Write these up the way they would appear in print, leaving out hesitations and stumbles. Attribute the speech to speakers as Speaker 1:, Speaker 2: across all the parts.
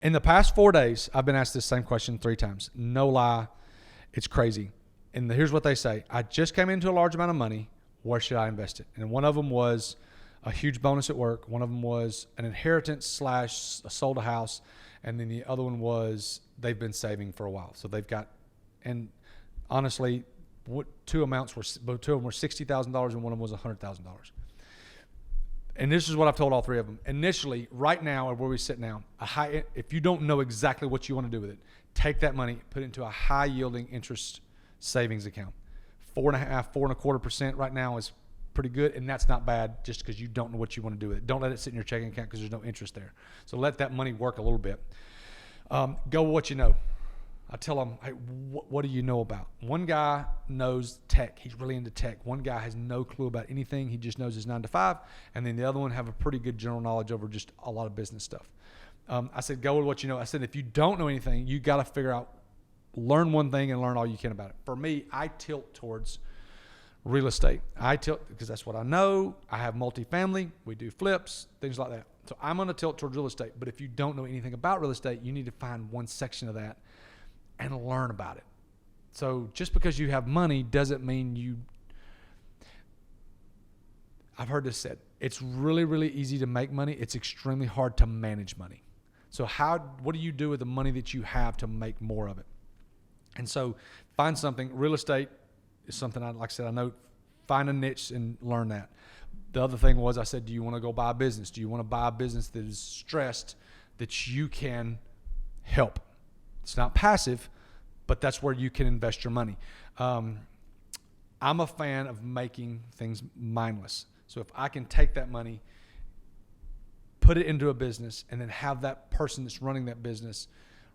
Speaker 1: In the past 4 days, I've been asked this same question 3 times. No lie, it's crazy. And here's what they say. I just came into a large amount of money. Where should I invest it? And one of them was a huge bonus at work. One of them was an inheritance / sold a house. And then the other one was they've been saving for a while. So they've got, and honestly, two of them were $60,000 and one of them was $100,000. And this is what I've told all 3 of them. Initially, right now, where we sit now, if you don't know exactly what you want to do with it, take that money, put it into a high-yielding interest savings account. 4.5%, 4.25% right now is pretty good, and that's not bad just because you don't know what you want to do with it. Don't let it sit in your checking account because there's no interest there. So let that money work a little bit. Go with what you know. I tell them, hey, what do you know about? One guy knows tech. He's really into tech. One guy has no clue about anything. He just knows his 9 to 5. And then the other one have a pretty good general knowledge over just a lot of business stuff. I said, go with what you know. I said, if you don't know anything, you got to figure out, learn one thing and learn all you can about it. For me, I tilt towards real estate. I tilt because that's what I know. I have multifamily. We do flips, things like that. So I'm going to tilt towards real estate. But if you don't know anything about real estate, you need to find one section of that and learn about it. So just because you have money doesn't mean I've heard this said, it's really, really easy to make money. It's extremely hard to manage money. So what do you do with the money that you have to make more of it? And so find something. Real estate is something, like I said, I know, find a niche and learn that. The other thing was I said, do you want to go buy a business? Do you want to buy a business that is stressed that you can help? It's not passive, but that's where you can invest your money. I'm a fan of making things mindless. So if I can take that money, put it into a business, and then have that person that's running that business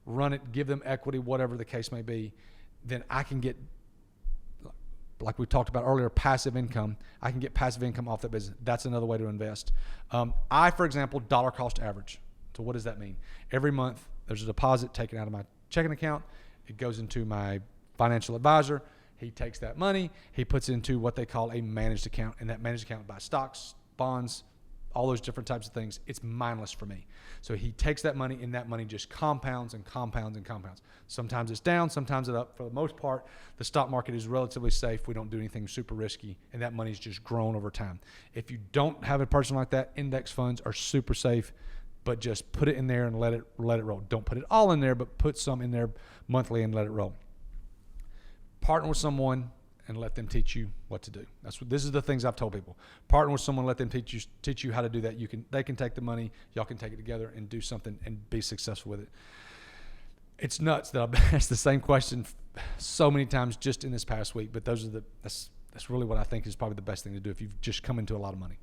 Speaker 1: run it, give them equity, whatever the case may be, then I can get, like we talked about earlier, passive income. I can get passive income off that business. That's another way to invest. I, for example, dollar cost average. So what does that mean? Every month, there's a deposit taken out of my checking account. It goes into my financial advisor. He takes that money. He puts it into what they call a managed account. And that managed account buys stocks, bonds, all those different types of things. It's mindless for me. So he takes that money, and that money just compounds and compounds and compounds. Sometimes it's down, sometimes it's up. For the most part, the stock market is relatively safe. We don't do anything super risky, and that money's just grown over time. If you don't have a person like that, index funds are super safe, but just put it in there and let it roll. Don't put it all in there, but put some in there monthly and let it roll. Partner with someone and let them teach you what to do. This is the things I've told people. Partner with someone, let them teach you how to do that. They can take the money, y'all can take it together and do something and be successful with it. It's nuts that I've asked the same question so many times just in this past week, but that's really what I think is probably the best thing to do if you've just come into a lot of money.